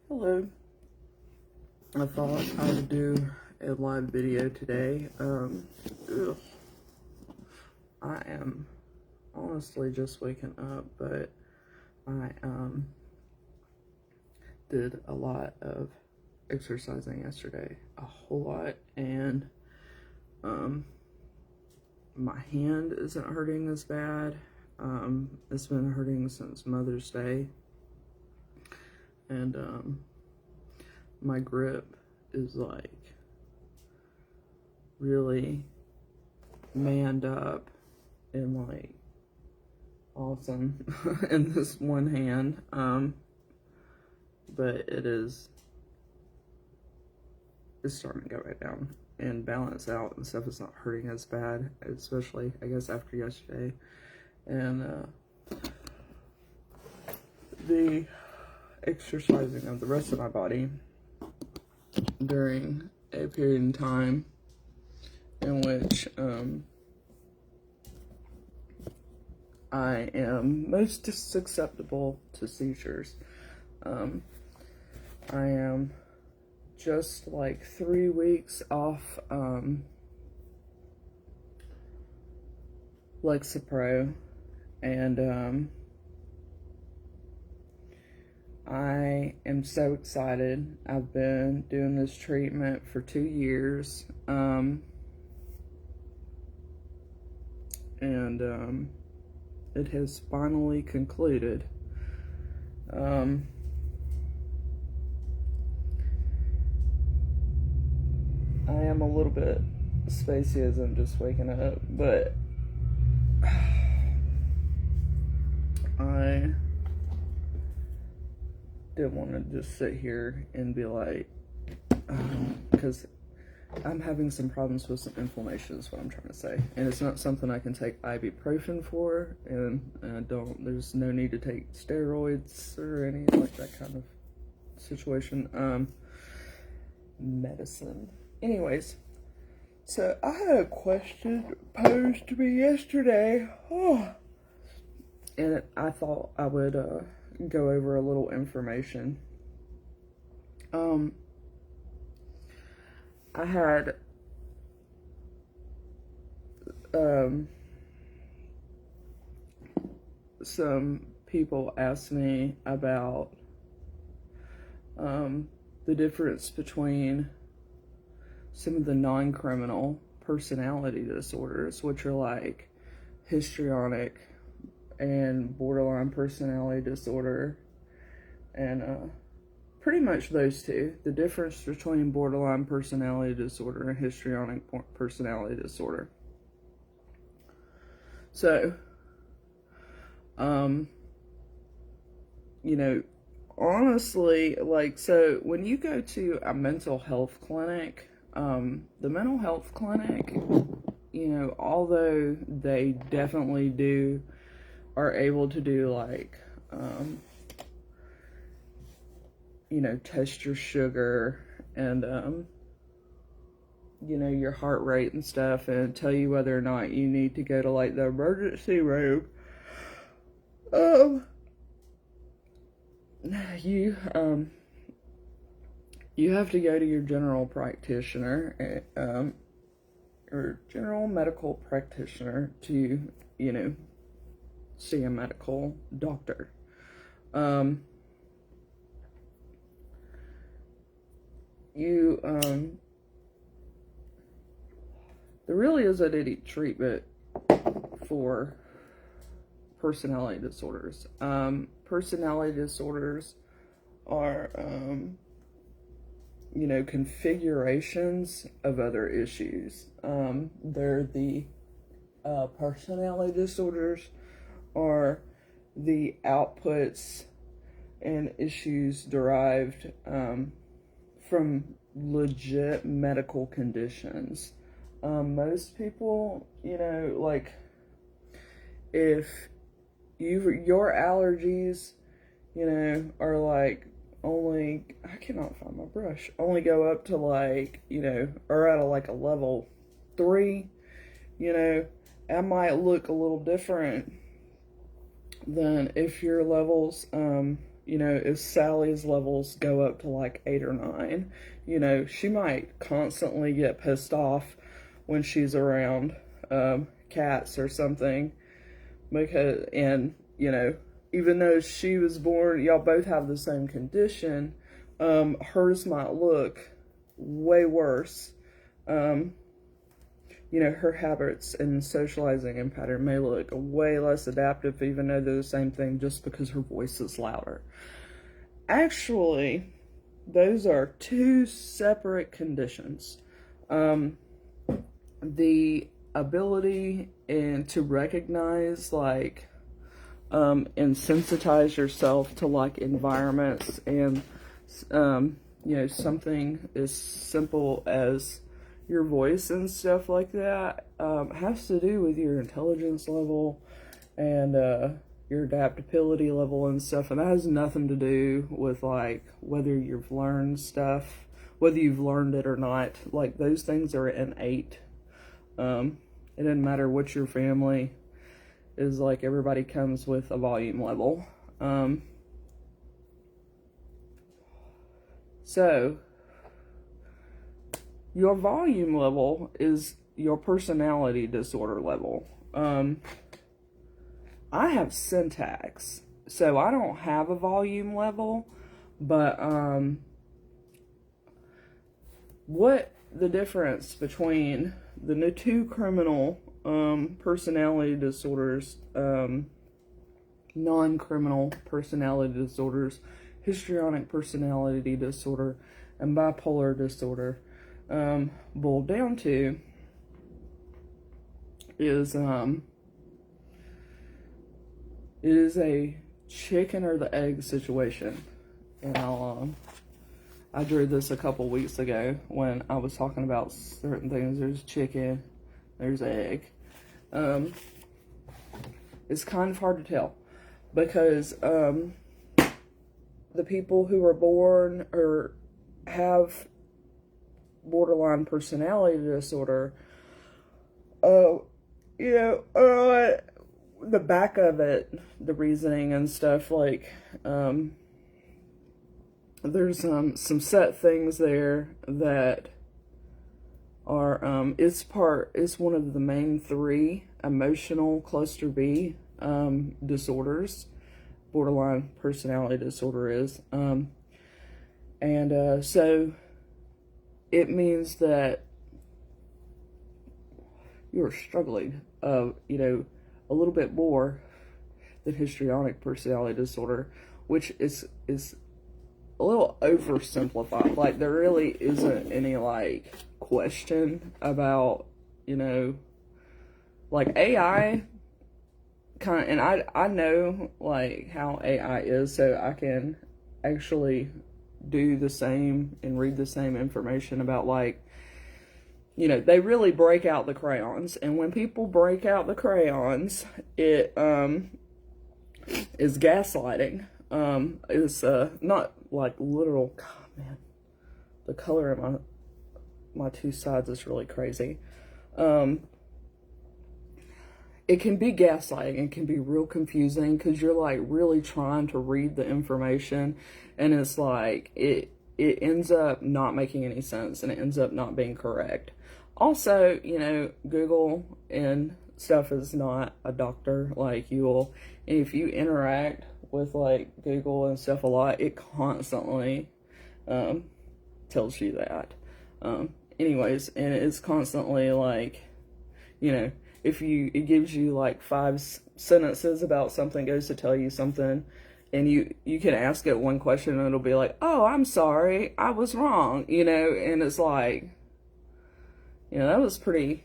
Hello. I thought I would do a live video today. I am honestly just waking up, but I did a lot of exercising yesterday, a whole lot, and my hand isn't hurting as bad. It's been hurting since Mother's Day, and my grip is like really manned up and like awesome in this one hand, but it's starting to go right down and balance out and stuff. Is not hurting as bad, especially I guess after yesterday. And the exercising of the rest of my body during a period in time in which I am most susceptible to seizures. I am just like 3 weeks off Lexapro, and I am so excited. I've been doing this treatment for 2 years, and it has finally concluded. I am a little bit spacey as I'm just waking up, but I didn't want to just sit here and be like, because I'm having some problems with some inflammation is what I'm trying to say, and it's not something I can take ibuprofen for, and there's no need to take steroids or any like that kind of situation. Medicine. Anyways, so I had a question posed to me yesterday, and I thought I would go over a little information. I had some people ask me about the difference between some of the non-criminal personality disorders, which are like histrionic and borderline personality disorder, and pretty much those two, the difference between borderline personality disorder and histrionic personality disorder. So, honestly, so when you go to a mental health clinic, the mental health clinic, although they definitely are able to do test your sugar and, your heart rate and stuff, and tell you whether or not you need to go to the emergency room. You have to go to your general practitioner, or general medical practitioner to, see a medical doctor. There really isn't any treatment for personality disorders. Personality disorders are, configurations of other issues. They're the personality disorders are the outputs and issues derived from legit medical conditions. Most people, if your allergies, are only, I cannot find my brush, only go up to or at a level 3, that might look a little different than if your levels, you know, if Sally's levels go up to like 8 or 9, you know, she might constantly get pissed off when she's around cats or something, because, and, you know, even though she was born, y'all both have the same condition, hers might look way worse. You know, her habits and socializing and pattern may look way less adaptive, even though they're the same thing, just because her voice is louder. Actually, those are two separate conditions. The ability and to recognize, like, and sensitize yourself to like environments and, you know, something as simple as your voice and stuff like that, has to do with your intelligence level and your adaptability level and stuff, and that has nothing to do with like whether you've learned stuff, whether you've learned it or not. Like, those things are innate. It doesn't matter what your family is like, everybody comes with a volume level. So your volume level is your personality disorder level. I have syntax, so I don't have a volume level, but what the difference between the two criminal personality disorders, non-criminal personality disorders, histrionic personality disorder, and bipolar disorder, boiled down to is it is a chicken or the egg situation. And I drew this a couple weeks ago when I was talking about certain things. There's chicken, there's egg. It's kind of hard to tell because the people who are born or have borderline personality disorder, you know, the back of it, the reasoning and stuff, like, there's some set things there that are, it's one of the main 3 emotional cluster B disorders. Borderline personality disorder is, so it means that you're struggling, you know, a little bit more than histrionic personality disorder, which is a little oversimplified. Like, there really isn't any like question about, you know, like AI kind of, and I know like how AI is, so I can actually do the same and read the same information about, like, you know, they really break out the crayons, and when people break out the crayons, it is gaslighting. It's not like literal. God, man, the color of my two sides is really crazy. It can be gaslighting. It can be real confusing because you're like really trying to read the information, and it's like it ends up not making any sense, and it ends up not being correct. Also, you know, Google and stuff is not a doctor. Like, and if you interact with like Google and stuff a lot, it constantly tells you that. Anyways, and it's constantly like, you know, it gives you like 5 sentences about something, goes to tell you something, and you can ask it one question and it'll be like, oh, I'm sorry, I was wrong, you know, and it's like, you know, that was pretty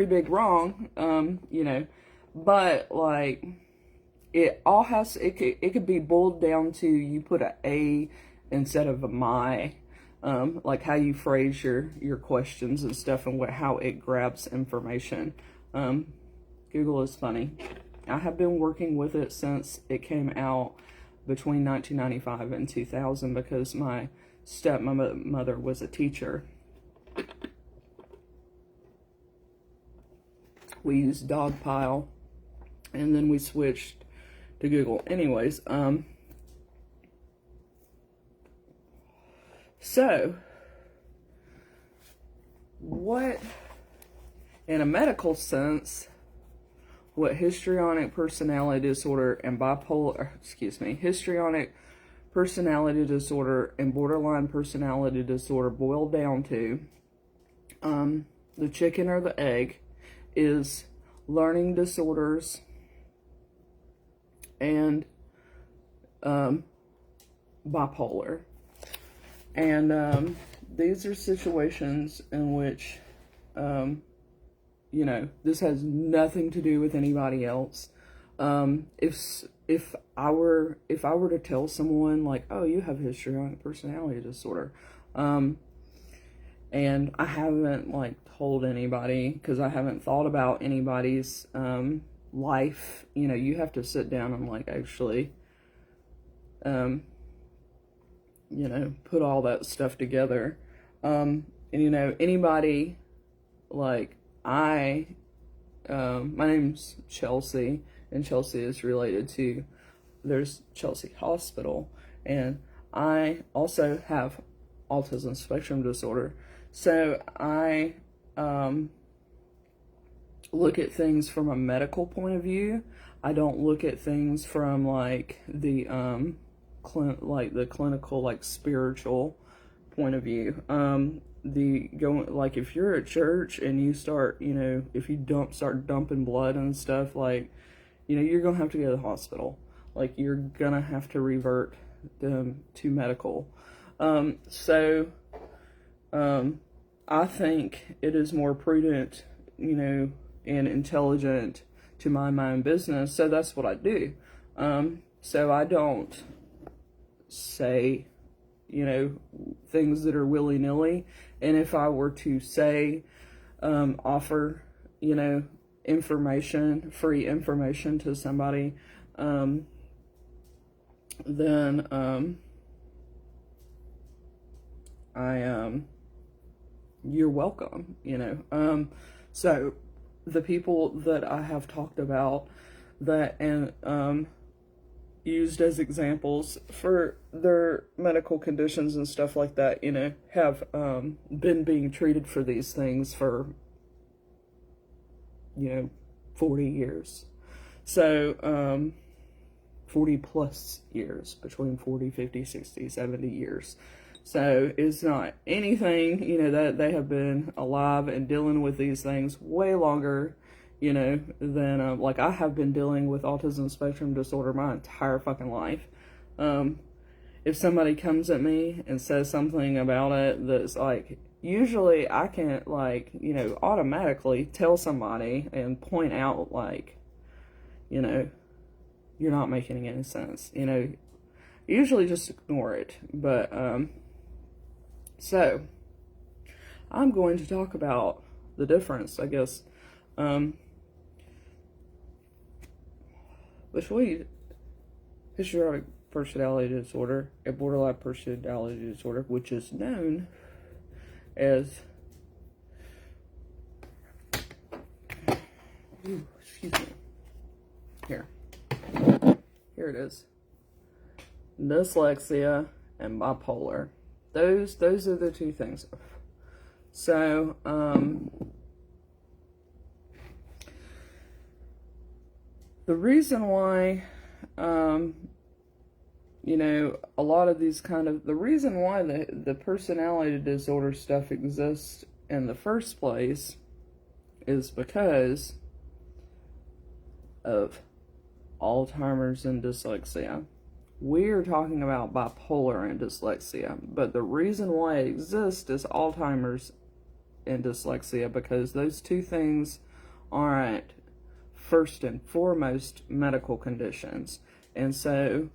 big wrong, you know, but like, it all has, it could be boiled down to, you put a instead of a my, like how you phrase your questions and stuff, and how it grabs information. Google is funny. I have been working with it since it came out between 1995 and 2000 because my stepmother was a teacher. We used Dogpile, and then we switched to Google. Anyways, so what, in a medical sense, what histrionic personality disorder and histrionic personality disorder and borderline personality disorder boil down to, the chicken or the egg, is learning disorders and bipolar. And these are situations in which, this has nothing to do with anybody else. If I were to tell someone like, oh, you have histrionic personality disorder, and I haven't like told anybody because I haven't thought about anybody's life, you have to sit down and like actually put all that stuff together. And anybody like my name's Chelsea, and Chelsea is related to, there's Chelsea Hospital, and I also have autism spectrum disorder. So I look at things from a medical point of view. I don't look at things from like the clinical, like spiritual point of view. If you're at church and you start, if you start dumping blood and stuff, like, you're gonna have to go to the hospital. Like, you're gonna have to revert them to medical. I think it is more prudent, and intelligent to mind my own business. So that's what I do. So I don't say, things that are willy-nilly. And if I were to say, offer, free information to somebody, then you're welcome, so the people that I have talked about that and used as examples for their medical conditions and stuff like that, have been being treated for these things for 40 years. So 40 plus years, between 40, 50, 60, 70 years. So it's not anything, that they have been alive and dealing with these things way longer, than, like, I have been dealing with autism spectrum disorder my entire fucking life. If somebody comes at me and says something about it that's, like, usually I can't, like, automatically tell somebody and point out, like, you're not making any sense, usually just ignore it. But, so, I'm going to talk about the difference, I guess, between histrionic personality disorder and borderline personality disorder, which is known as, excuse me, here it is, dyslexia and bipolar. Those are the two things. So, the reason why, a lot of these the reason why the personality disorder stuff exists in the first place is because of Alzheimer's and dyslexia. We're talking about bipolar and dyslexia, but the reason why it exists is Alzheimer's and dyslexia, because those two things aren't first and foremost medical conditions, and so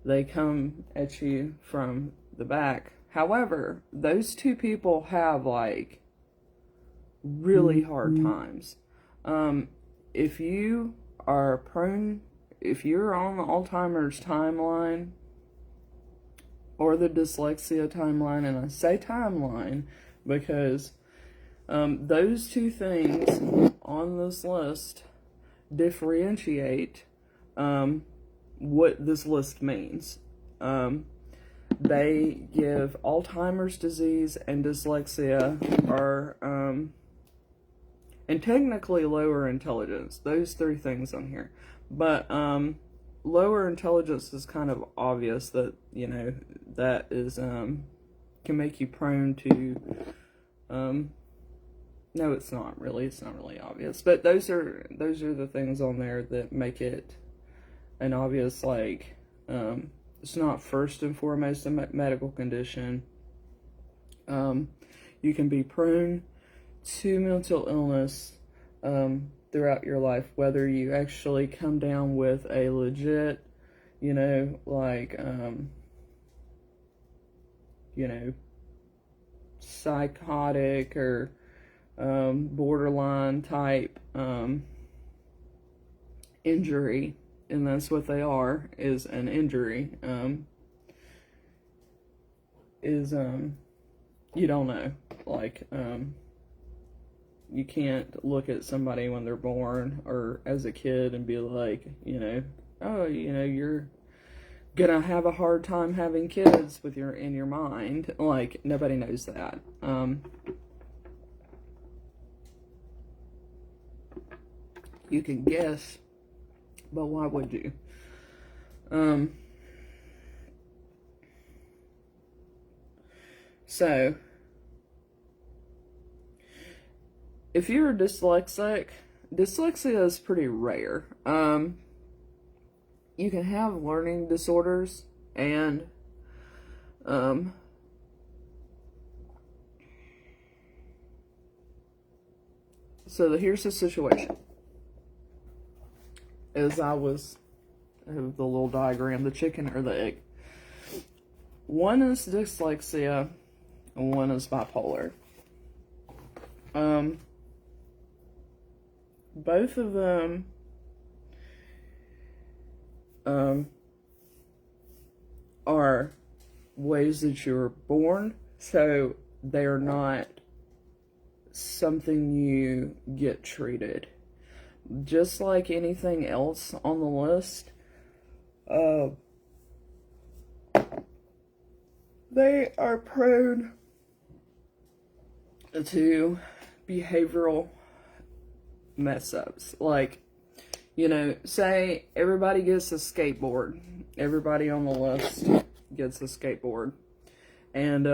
they come at you from the back. However, those two people have like really hard times. If you are prone, if you're on the Alzheimer's timeline or the dyslexia timeline, and I say timeline because those two things on this list differentiate what this list means. They give Alzheimer's disease and dyslexia are, and technically lower intelligence. Those three things on here. But, lower intelligence is kind of obvious that, you know, that is, can make you prone to, no, it's not really obvious. But those are the things on there that make it an obvious, like, it's not first and foremost a medical condition. You can be prone to mental illness throughout your life, whether you actually come down with a legit, you know, like, you know, psychotic or borderline type injury. And that's what they are, is an injury, you don't know, like, you can't look at somebody when they're born or as a kid and be like, you know, oh, you know, you're gonna have a hard time having kids with in your mind. Like, nobody knows that. You can guess, but why would you? So, if you're dyslexic, dyslexia is pretty rare. You can have learning disorders and, so here's the situation. As I was, the little diagram, the chicken or the egg. One is dyslexia, and one is bipolar. Both of them, are ways that you're born, so they're not something you get treated. Just like anything else on the list, they are prone to behavioral mess-ups. Like, you know, say everybody gets a skateboard. Everybody on the list gets a skateboard. And,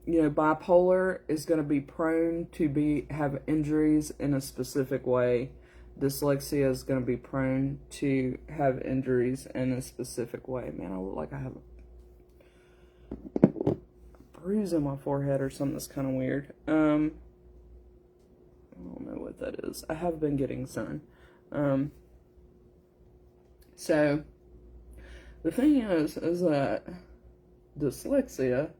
you know, bipolar is going to be prone to have injuries in a specific way. Dyslexia is going to be prone to have injuries in a specific way. Man, I look like I have a bruise on my forehead or something that's kind of weird. I don't know what that is. I have been getting sun. So, the thing is that dyslexia,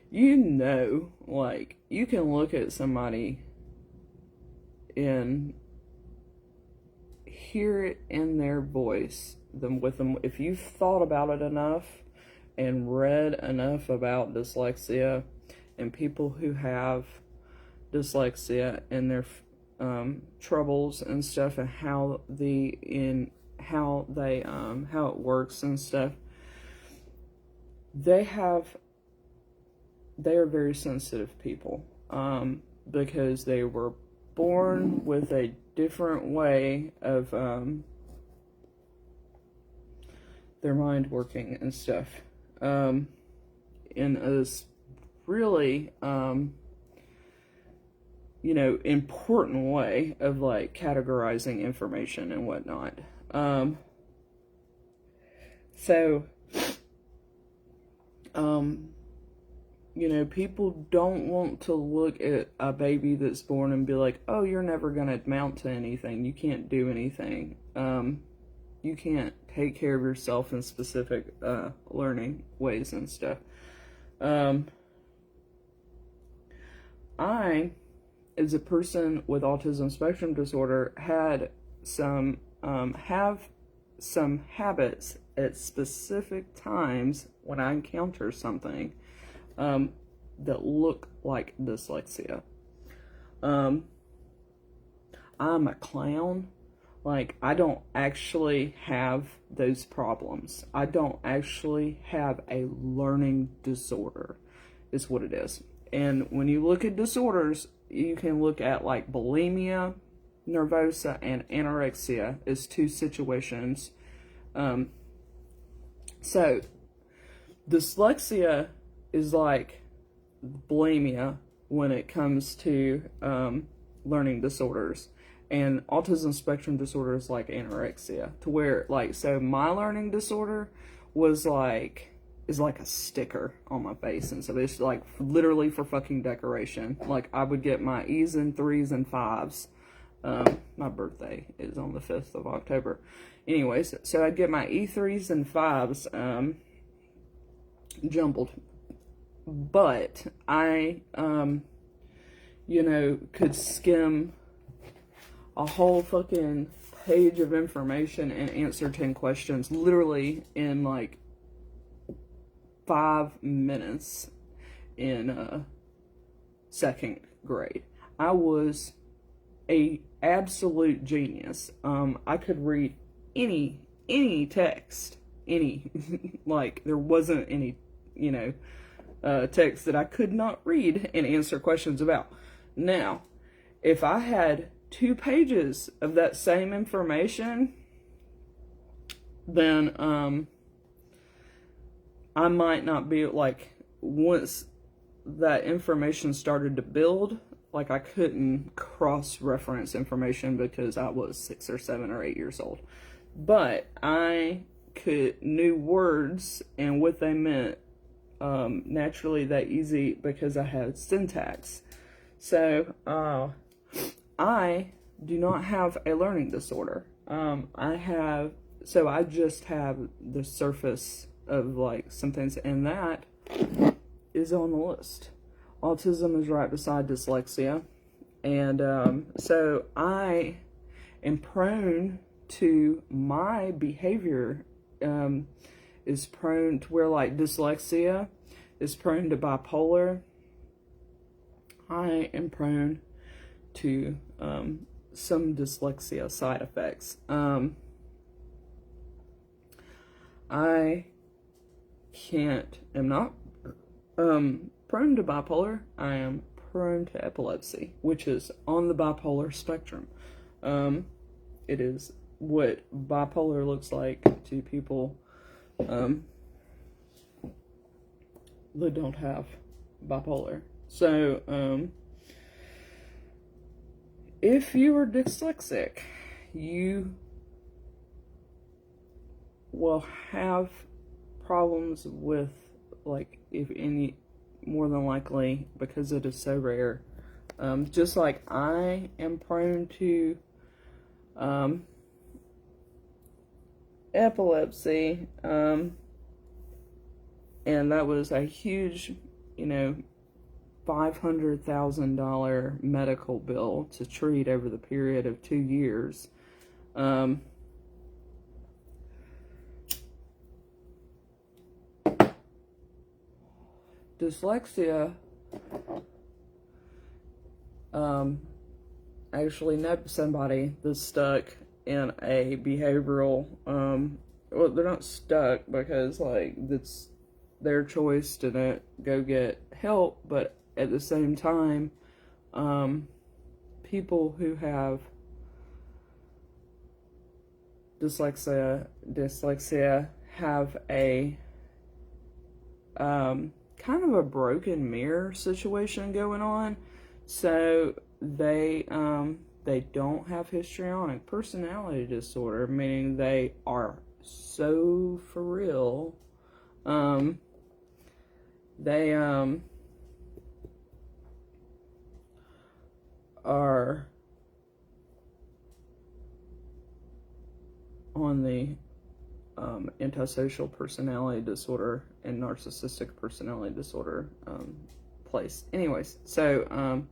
you know, like, you can look at somebody and hear it in their voice, if you've thought about it enough and read enough about dyslexia and people who have dyslexia and their troubles and stuff, and how it works and stuff, they are very sensitive people, because they were born with a different way of their mind working and stuff, in a really, you know, important way of, like, categorizing information and whatnot. You know, people don't want to look at a baby that's born and be like, oh, you're never going to amount to anything. You can't do anything. You can't take care of yourself in specific learning ways and stuff. I, as a person with autism spectrum disorder, have some habits at specific times when I encounter something that look like dyslexia. I'm a clown. Like, I don't actually have those problems. I don't actually have a learning disorder, is what it is. And when you look at disorders, you can look at like bulimia, nervosa, and anorexia as two situations. So, dyslexia is like bulimia when it comes to learning disorders, and autism spectrum disorder is like anorexia, to where like, so my learning disorder was like, is like a sticker on my face, and so it's like literally for fucking decoration. Like, I would get my E's and 3s and 5s. My birthday is on the 5th of October. Anyways, so I'd get my E3s and 5s jumbled. But I, you know, could skim a whole fucking page of information and answer 10 questions literally in like 5 minutes in second grade. I was a absolute genius. I could read any text, any like, there wasn't any, you know, text that I could not read and answer questions about. Now, if I had 2 pages of that same information, then I might not be, like, once that information started to build, like, I couldn't cross-reference information because I was 6 or 7 or 8 years old. But I knew words and what they meant naturally that easy because I had syntax. So, I do not have a learning disorder. I just have the surface of like some things, and that is on the list. Autism is right beside dyslexia, and so I am prone to, my behavior is prone to where like dyslexia is prone to bipolar. I am prone to some dyslexia side effects. I am not prone to bipolar. I am prone to epilepsy, which is on the bipolar spectrum. It is what bipolar looks like to people that don't have bipolar. So, if you are dyslexic, you will have problems with, like, if any, more than likely, because it is so rare. Just like I am prone to epilepsy, and that was a huge, you know, $500,000 medical bill to treat over the period of 2 years. Dyslexia, actually know somebody that's stuck in a behavioral, well, they're not stuck because, like, it's their choice to go get help, but at the same time, people who have dyslexia have a kind of a broken mirror situation going on. So they don't have histrionic personality disorder, meaning they are so for real. They are on the antisocial personality disorder and narcissistic personality disorder place. Anyways, so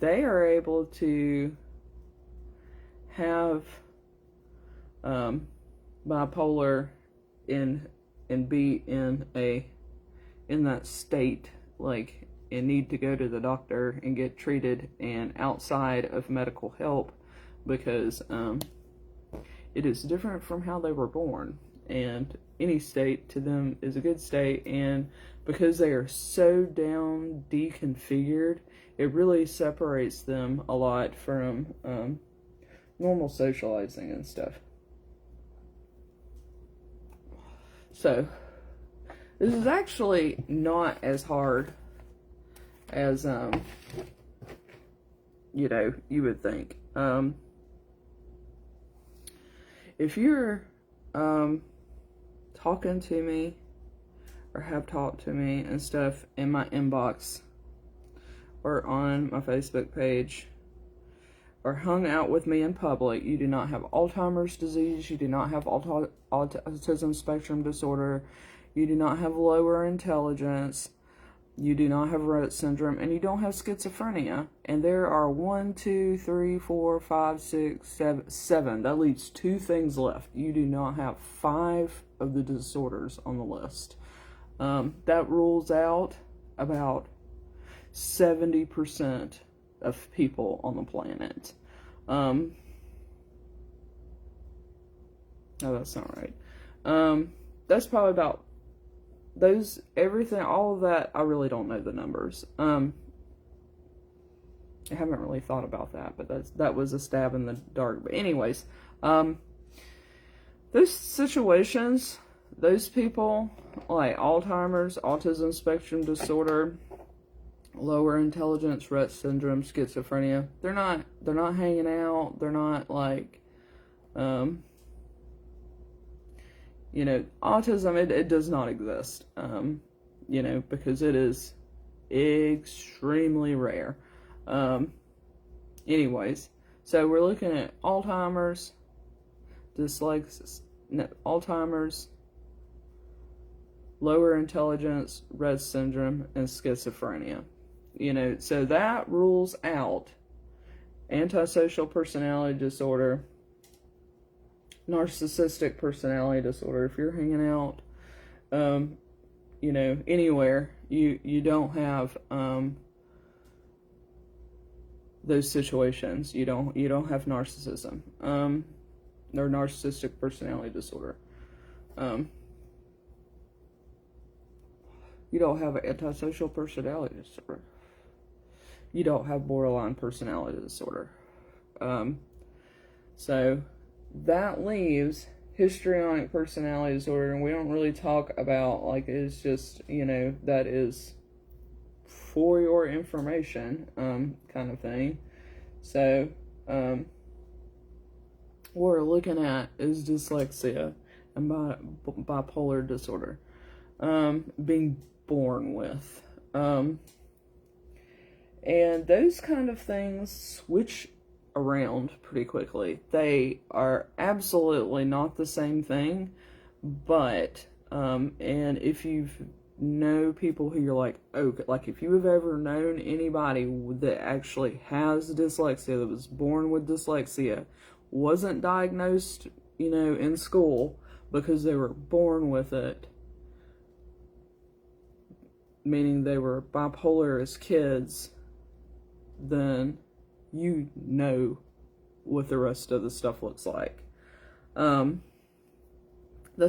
they are able to have bipolar and be in that state, like, and need to go to the doctor and get treated and outside of medical help because it is different from how they were born. And any state to them is a good state, and because they are so down deconfigured, it really separates them a lot from normal socializing and stuff. So, this is actually not as hard as, you know, you would think. If you're talking to me or have talked to me and stuff in my inbox or on my Facebook page or hung out with me in public, you do not have Alzheimer's disease, you do not have autism spectrum disorder, you do not have lower intelligence, you do not have Rett syndrome, and you don't have schizophrenia. And there are 1, 2, 3, 4, 5, 6, 7. That leaves 2 things left. You do not have 5 of the disorders on the list. That rules out about 70% of people on the planet. No, that's not right. That's probably about those, everything, all of that. I really don't know the numbers. I haven't really thought about that, but that was a stab in the dark. But anyways, those situations, those people like Alzheimer's, autism spectrum disorder, lower intelligence, Rett syndrome, schizophrenia, they're not hanging out. They're not like, you know, autism, it does not exist, you know, because it is extremely rare. Anyways, so we're looking at Alzheimer's, Alzheimer's, lower intelligence, Rett syndrome, and schizophrenia. You know, so that rules out antisocial personality disorder, narcissistic personality disorder. If you're hanging out, you know, anywhere, you don't have those situations. You don't have narcissism, or narcissistic personality disorder. You don't have an antisocial personality disorder. You don't have borderline personality disorder. So that leaves histrionic personality disorder, and we don't really talk about, like, it's just, you know, that is for your information, kind of thing. So, what we're looking at is dyslexia and bipolar disorder, being born with. And those kind of things switch around pretty quickly. They are absolutely not the same thing, but, and if you know people who you're like, okay, like if you have ever known anybody that actually has dyslexia, that was born with dyslexia, wasn't diagnosed, you know, in school because they were born with it, meaning they were bipolar as kids, then you know what the rest of the stuff looks like. The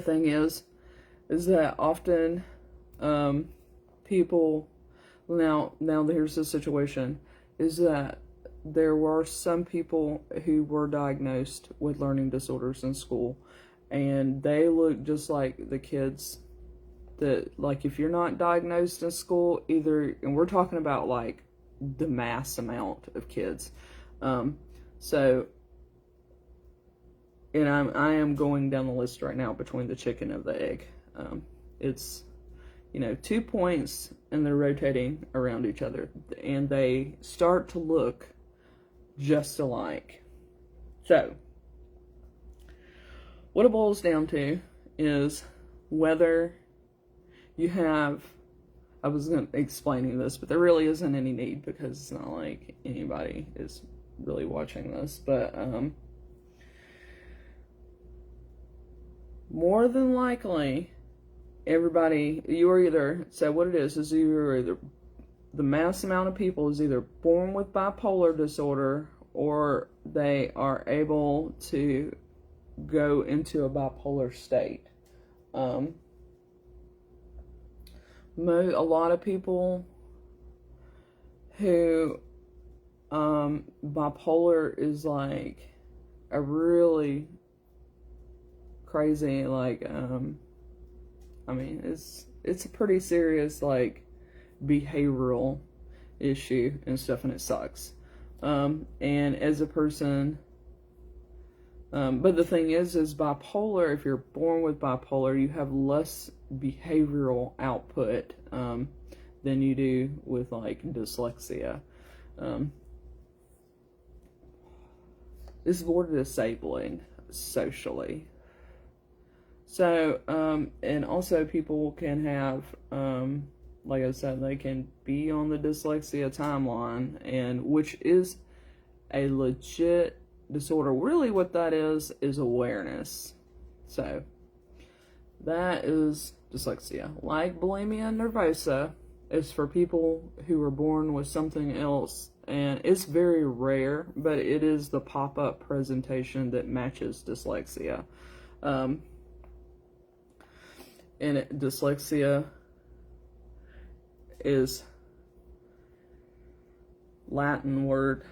thing is that often people, now here's the situation, is that there were some people who were diagnosed with learning disorders in school, and they look just like the kids that, like, if you're not diagnosed in school, either, and we're talking about like the mass amount of kids, so, and I am going down the list right now between the chicken and the egg. It's, you know, 2 points and they're rotating around each other, and they start to look just alike. So, what it boils down to is whether you have, I was explaining this, but there really isn't any need because it's not like anybody is really watching this, but more than likely, everybody, you are either, so what it is you're either, the mass amount of people is either born with bipolar disorder, or they are able to go into a bipolar state. A lot of people who bipolar is like a really crazy, like I mean, it's a pretty serious, like, behavioral issue and stuff, and it sucks. And as a person, but the thing is bipolar, if you're born with bipolar, you have less behavioral output than you do with, like, dyslexia. It's more disabling socially. So, and also people can have, like I said, they can be on the dyslexia timeline, and which is a legit disorder. Really what that is awareness. So, that is dyslexia. Like bulimia nervosa is for people who are born with something else, and it's very rare, but it is the pop-up presentation that matches dyslexia. And dyslexia is Latin word,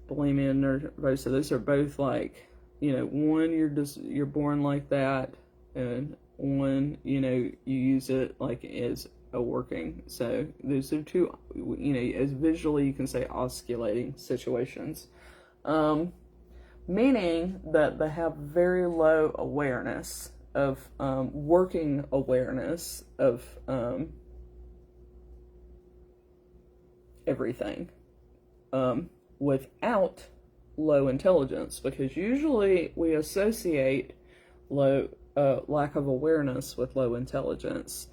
bulimia nervosa. Those are both, like, you know, one, you're born like that, and one, you know, you use it like as a working. So those are two, you know, as visually you can say osculating situations, meaning that they have very low awareness of working awareness of everything, without low intelligence, because usually we associate low lack of awareness with low intelligence,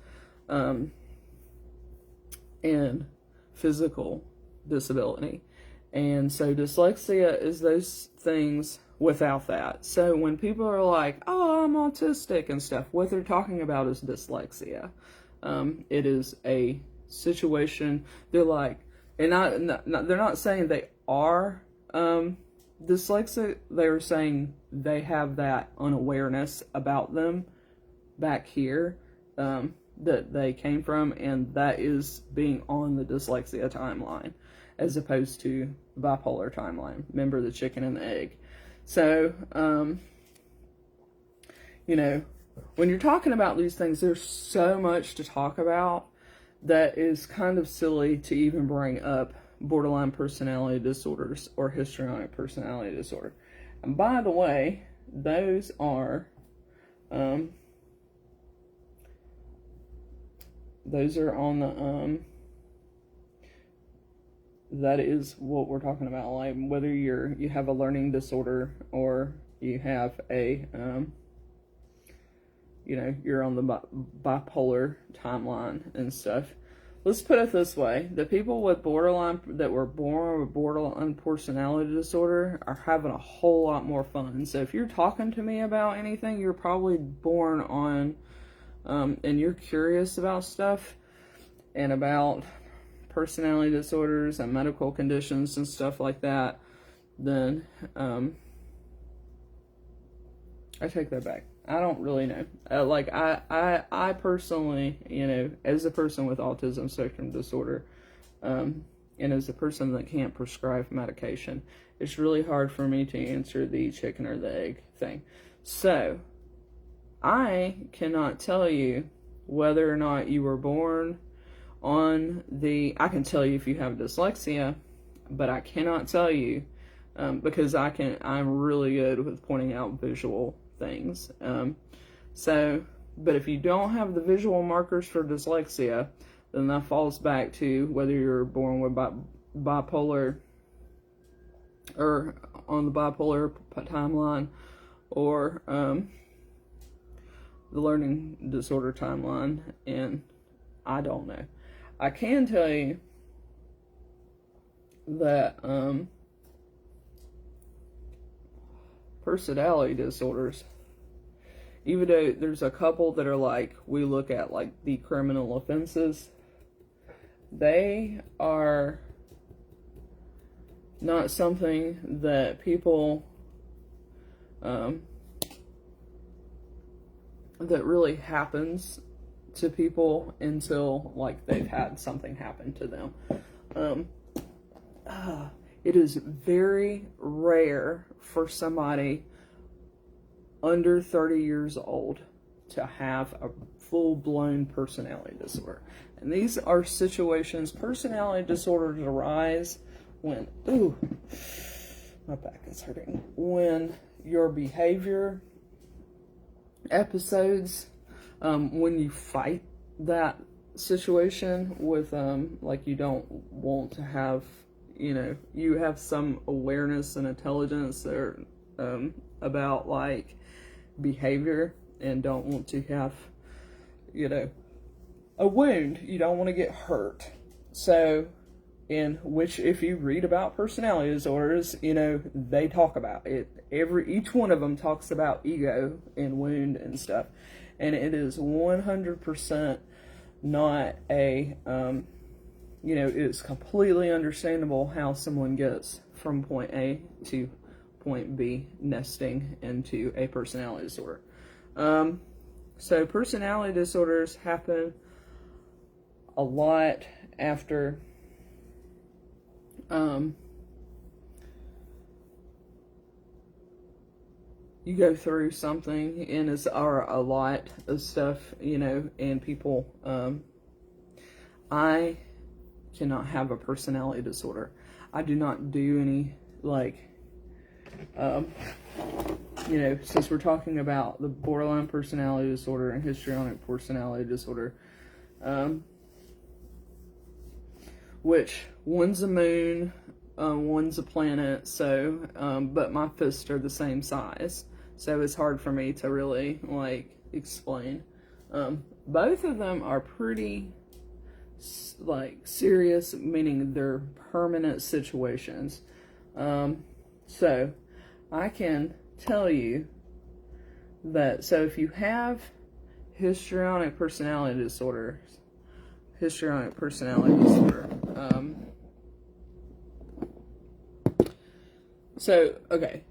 and physical disability. And so dyslexia is those things without that. So when people are like, oh, I'm autistic and stuff, what they're talking about is dyslexia. It is a situation, they're like, and they're not saying they are dyslexic, they're saying they have that unawareness about them back here, that they came from, and that is being on the dyslexia timeline, as opposed to bipolar timeline. Remember the chicken and the egg. So, you know, when you're talking about these things, there's so much to talk about that is kind of silly to even bring up borderline personality disorders or histrionic personality disorder. And by the way, those are on the that is what we're talking about, like whether you have a learning disorder or you have a you know, you're on the bipolar timeline and stuff. Let's put it this way: the people with borderline, that were born with borderline personality disorder, are having a whole lot more fun. So if you're talking to me about anything, you're probably born on and you're curious about stuff and about personality disorders and medical conditions and stuff like that, then I take that back. I don't really know. Like I personally, you know, as a person with autism spectrum disorder, and as a person that can't prescribe medication, it's really hard for me to answer the chicken or the egg thing. So I cannot tell you whether or not you were born on the, I can tell you if you have dyslexia, but I cannot tell you, because I'm really good with pointing out visual things. So, but if you don't have the visual markers for dyslexia, then that falls back to whether you're born with bipolar, or on the bipolar timeline, or the learning disorder timeline, and I don't know. I can tell you that personality disorders, even though there's a couple that are like, we look at like the criminal offenses, they are not something that people that really happens to people until like they've had something happen to them. It is very rare for somebody under 30 years old to have a full-blown personality disorder. And these are situations, personality disorders arise when, ooh, my back is hurting, when your behavior episodes, when you fight that situation with, like you don't want to have, you know, you have some awareness and intelligence or, about like behavior and don't want to have, you know, a wound. You don't want to get hurt. So, in which, if you read about personality disorders, you know, they talk about it. Each one of them talks about ego and wound and stuff. And it is 100% not a, you know, it's completely understandable how someone gets from point A to point B, nesting into a personality disorder. So personality disorders happen a lot after you go through something, and it's a lot of stuff, you know, and people, I cannot have a personality disorder. I do not do any, like, you know, since we're talking about the borderline personality disorder and histrionic personality disorder, which one's a moon, one's a planet, so, but my fists are the same size, so it's hard for me to really, like, explain. Both of them are pretty, like, serious, meaning they're permanent situations. So, I can tell you that, so if you have histrionic personality disorder, so, okay,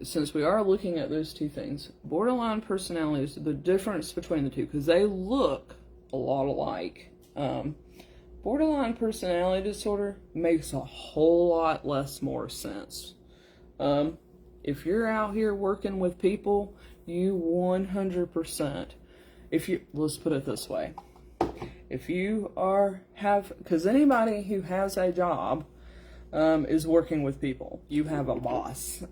since we are looking at those two things, borderline personalities, the difference between the two, because they look a lot alike. Borderline personality disorder makes a whole lot more sense. If you're out here working with people, you 100%, let's put it this way, if you because anybody who has a job, is working with people. You have a boss.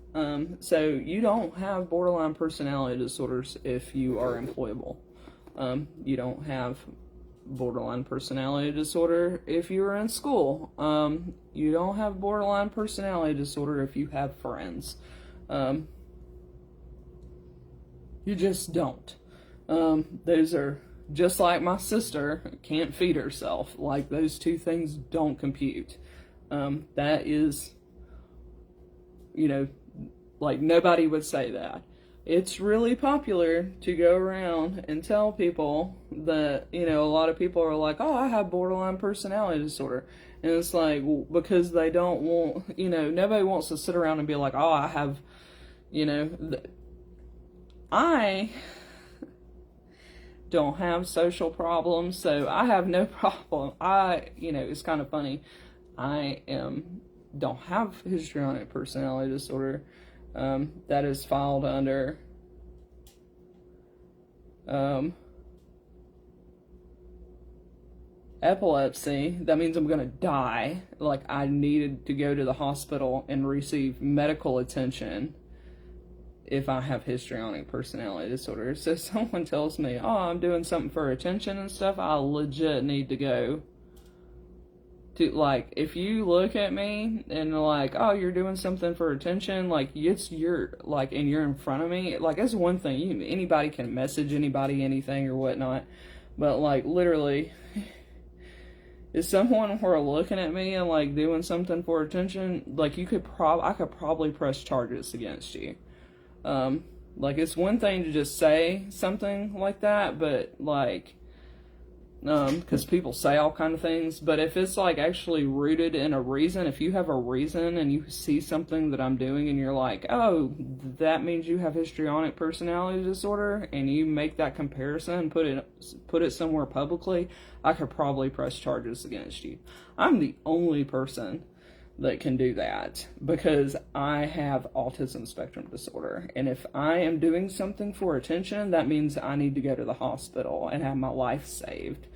So you don't have borderline personality disorders if you are employable. You don't have borderline personality disorder if you're in school. You don't have borderline personality disorder if you have friends. You just don't. Those are just like my sister can't feed herself. Like, those two things don't compute. That is, you know, like, nobody would say that. It's really popular to go around and tell people that, you know, a lot of people are like, oh, I have borderline personality disorder. And it's like, well, because they don't want, you know, nobody wants to sit around and be like, oh, I have, you know, I don't have social problems, so I have no problem. You know, it's kind of funny. Don't have histrionic personality disorder. That is filed under epilepsy. That means I'm gonna die. Like, I needed to go to the hospital and receive medical attention if I have histrionic personality disorder. So someone tells me, oh, I'm doing something for attention and stuff, I legit need to go to, like, if you look at me and like, oh, you're doing something for attention, like, you're like, and you're in front of me, like, that's one thing. Anybody can message anybody anything or whatnot, but like, literally, if someone were looking at me and like doing something for attention, like, I could probably press charges against you. Like, it's one thing to just say something like that, but like, because people say all kind of things, but if it's like actually rooted in a reason, if you have a reason and you see something that I'm doing and you're like, oh, that means you have histrionic personality disorder, and you make that comparison and put it somewhere publicly, I could probably press charges against you. I'm the only person that can do that because I have autism spectrum disorder, and if I am doing something for attention, that means I need to go to the hospital and have my life saved.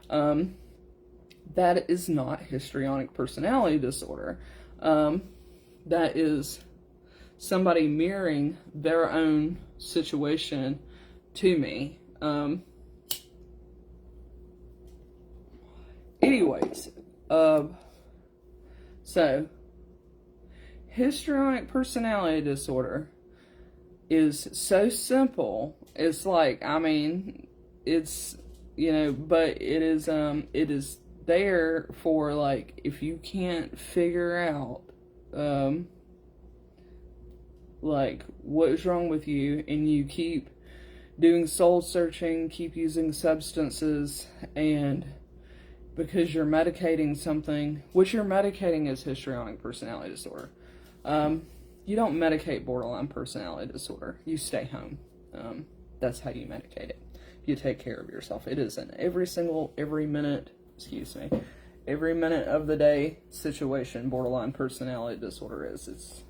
That is not histrionic personality disorder. That is somebody mirroring their own situation to me. Anyways, so histrionic personality disorder is so simple. It's like, I mean, it's, but it is there for, like, if you can't figure out, like, what is wrong with you, and you keep doing soul searching, keep using substances, and because you're medicating something, which you're medicating is histrionic personality disorder. You don't medicate borderline personality disorder. You stay home. That's how you medicate it. You take care of yourself. It is an every minute of the day situation borderline personality disorder is. It's,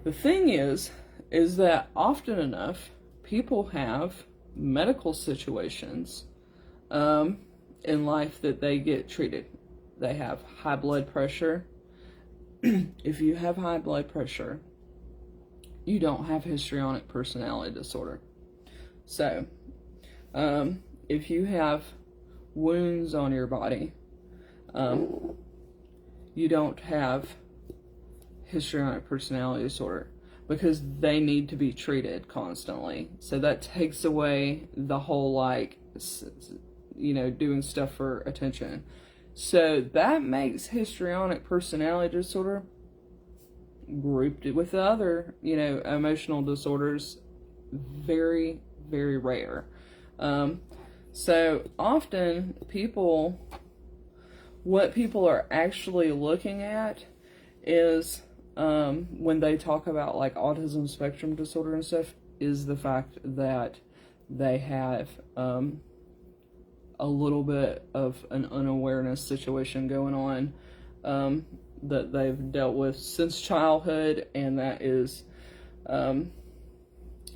the thing is that often enough, people have medical situations in life that they get treated. They have high blood pressure. If you have high blood pressure, you don't have histrionic personality disorder. So, if you have wounds on your body, you don't have histrionic personality disorder, because they need to be treated constantly. So that takes away the whole, like, doing stuff for attention. So that makes histrionic personality disorder, grouped with the other, emotional disorders, very, very rare. So often what people are actually looking at is, when they talk about, like, autism spectrum disorder and stuff, is the fact that they have a little bit of an unawareness situation going on that they've dealt with since childhood, and that is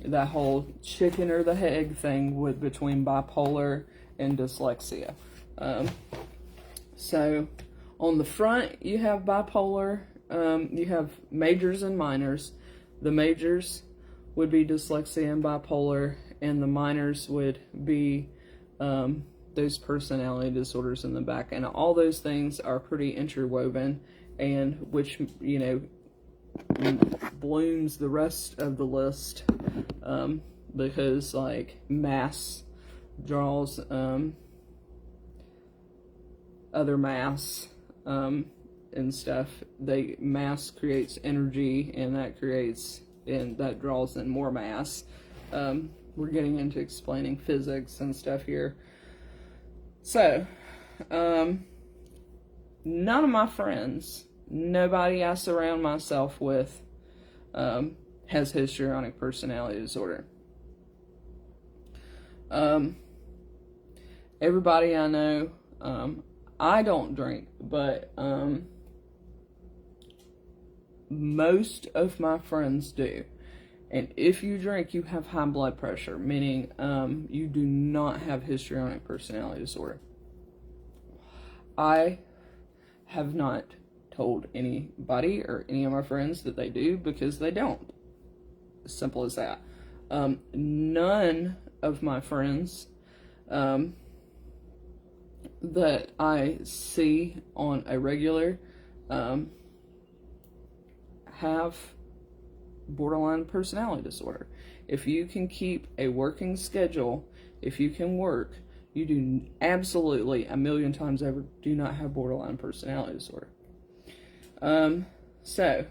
that whole chicken or the egg thing between bipolar and dyslexia. So on the front, you have bipolar. You have majors and minors. The majors would be dyslexia and bipolar, and the minors would be those personality disorders in the back. And all those things are pretty interwoven, and which, blooms the rest of the list, because, like, mass draws other mass, and stuff. Mass creates energy, and that draws in more mass. We're getting into explaining physics and stuff here. So, none of my friends, nobody I surround myself with, has histrionic personality disorder. Everybody I know, I don't drink, but most of my friends do. And if you drink, you have high blood pressure, meaning you do not have histrionic personality disorder. I have not told anybody or any of my friends that they do, because they don't. As simple as that. None of my friends that I see on a regular have borderline personality disorder. If you can keep a working schedule, if you can work, you do absolutely a million times over do not have borderline personality disorder. So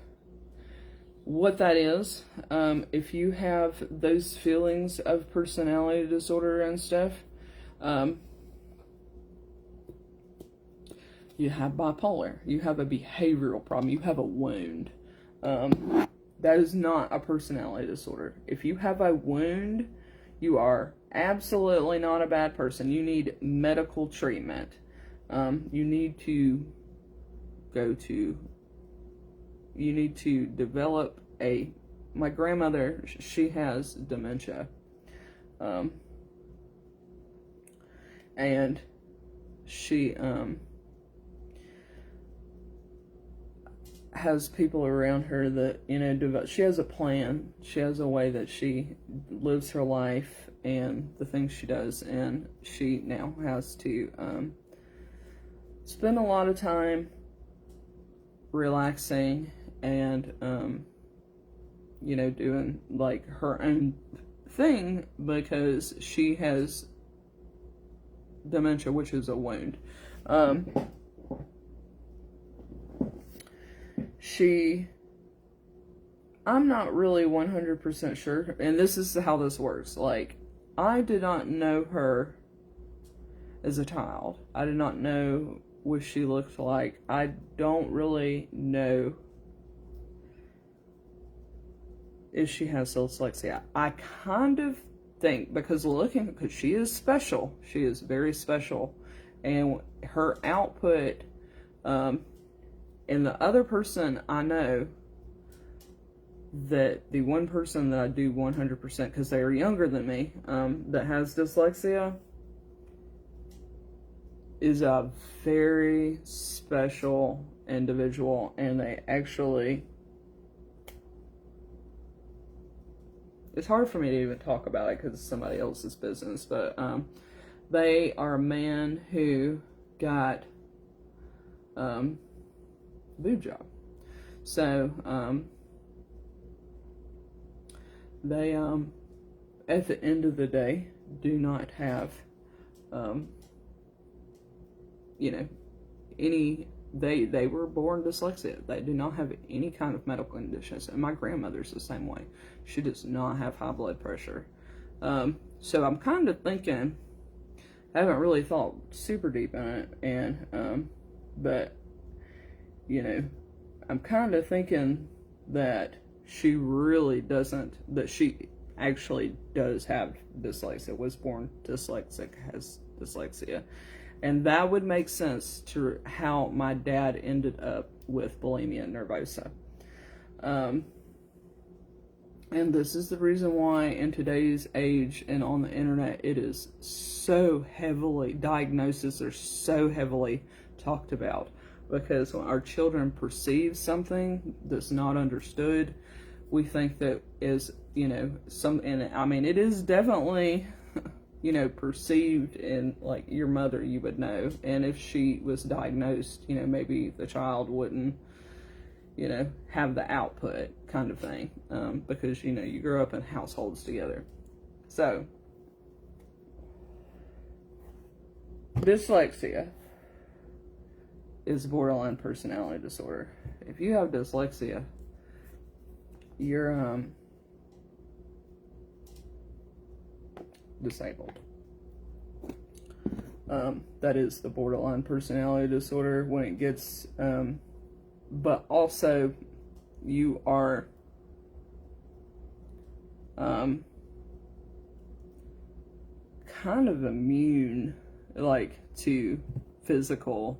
what that is. If you have those feelings of personality disorder and stuff, you have bipolar, you have a behavioral problem, you have a wound. That is not a personality disorder. If you have a wound, you are absolutely not a bad person. You need medical treatment. You need to develop my grandmother, she has dementia. And she, has people around her that, she has a plan. She has a way that she lives her life and the things she does, and she now has to spend a lot of time relaxing and doing like her own thing because she has dementia, which is a wound. I'm not really 100% sure, and this is how this works. Like, I did not know her as a child. I did not know what she looked like. I don't really know if she has dyslexia. I kind of think, because she is special. She is very special. And her output, and the other person I know, that the one person that I do 100%, because they are younger than me, that has dyslexia, is a very special individual, and they actually, it's hard for me to even talk about it because it's somebody else's business, but they are a man who got a boob job. So they at the end of the day do not have they were born dyslexic. They do not have any kind of medical conditions, and my grandmother's the same way. She does not have high blood pressure. So I'm kind of thinking, I haven't really thought super deep in it, and but I'm kind of thinking that she actually does have dyslexia, was born dyslexic, has dyslexia. And that would make sense to how my dad ended up with bulimia nervosa. And this is the reason why in today's age and on the internet, it is so heavily, diagnoses are so heavily talked about. Because when our children perceive something that's not understood, we think that is, it is definitely, perceived in, like, your mother, you would know. And if she was diagnosed, maybe the child wouldn't, have the output kind of thing. Because, you grow up in households together. So, dyslexia is borderline personality disorder. If you have dyslexia, you're disabled. That is the borderline personality disorder when it gets, but also you are kind of immune, like, to physical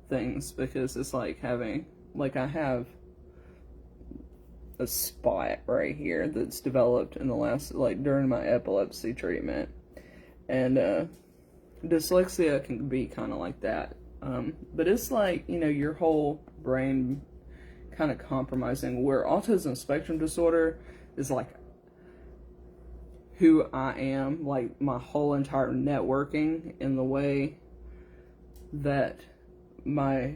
things, because it's like having, like, I have a spot right here that's developed in the last, like, during my epilepsy treatment, and dyslexia can be kind of like that, but it's like, your whole brain kind of compromising, where autism spectrum disorder is like who I am, like my whole entire networking, in the way that my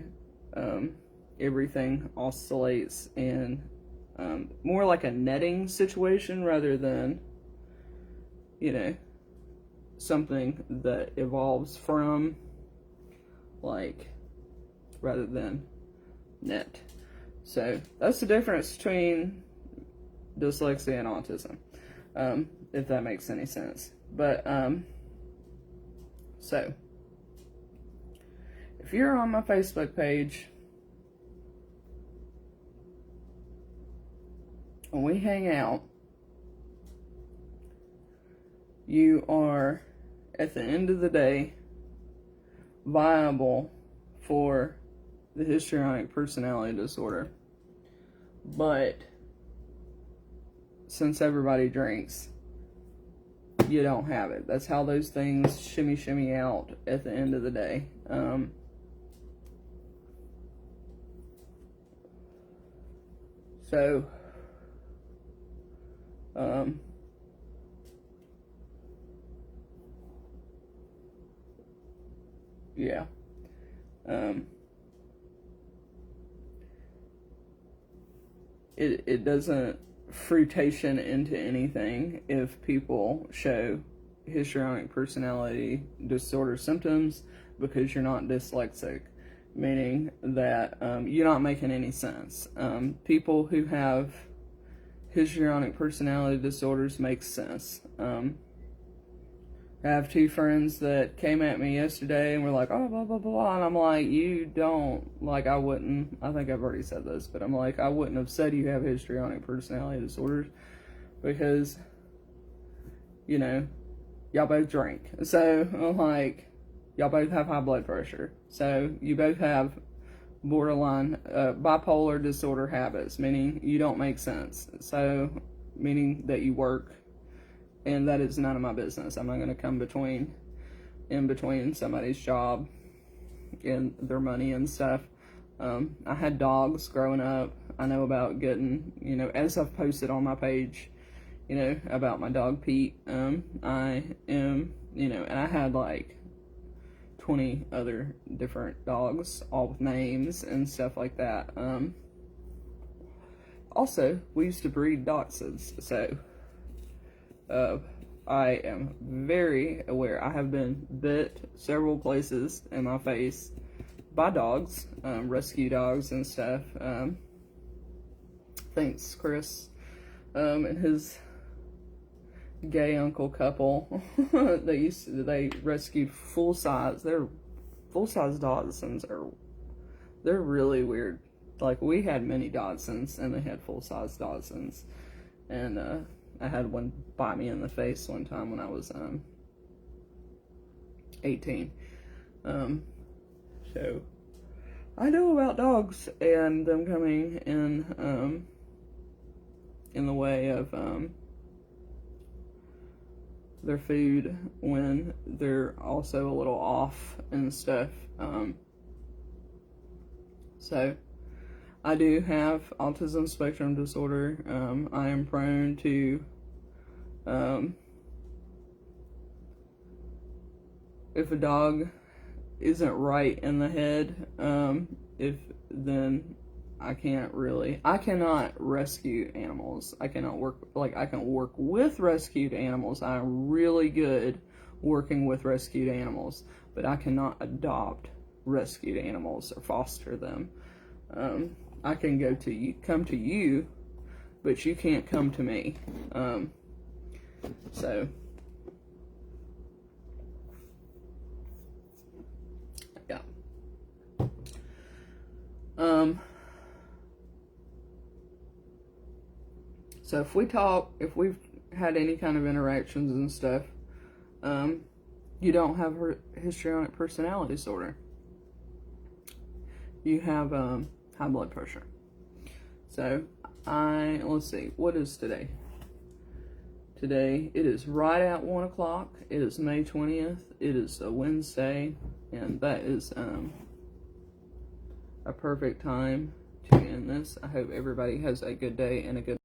everything oscillates in more like a netting situation rather than something that evolves from, like, rather than net. So that's the difference between dyslexia and autism, if that makes any sense. But so if you're on my Facebook page and we hang out, you are, at the end of the day, viable for the histrionic personality disorder. But since everybody drinks, you don't have it. That's how those things shimmy out at the end of the day. Yeah. It doesn't fruitation into anything if people show histrionic personality disorder symptoms because you're not dyslexic, meaning that you're not making any sense. People who have histrionic personality disorders make sense. I have two friends that came at me yesterday and were like, oh, blah, blah, blah. And I'm like, you don't, like, I wouldn't, I think I've already said this, but I'm like, I wouldn't have said you have histrionic personality disorders because, you know, y'all both drink. So, like, y'all both have high blood pressure. So, you both have borderline bipolar disorder habits, meaning you don't make sense. So, meaning that you work. And that is none of my business. I'm not going to come in between somebody's job and their money and stuff. I had dogs growing up. I know about getting, you know, as I've posted on my page, you know, about my dog Pete. I am, you know, and I had like 20 other different dogs, all with names and stuff like that. Also, we used to breed Dachshunds, so I am very aware. I have been bit several places in my face by dogs, rescue dogs and stuff. Thanks, Chris, and his gay uncle couple. They rescued full size. They're full size Dachshunds they're really weird. Like, we had mini Dachshunds and they had full size Dachshunds, and I had one bite me in the face one time when I was 18. So I know about dogs and them coming in the way of their food when they're also a little off and stuff. So I do have autism spectrum disorder. I am prone to, if a dog isn't right in the head, then I cannot rescue animals. I can work with rescued animals. I'm really good working with rescued animals, but I cannot adopt rescued animals or foster them. I can come to you, but you can't come to me. So yeah. So if we've had any kind of interactions and stuff, you don't have histrionic personality disorder. You have high blood pressure. So let's see, what is today? Today, it is right at 1 o'clock. It is May 20th. It is a Wednesday, and that is a perfect time to end this. I hope everybody has a good day and a good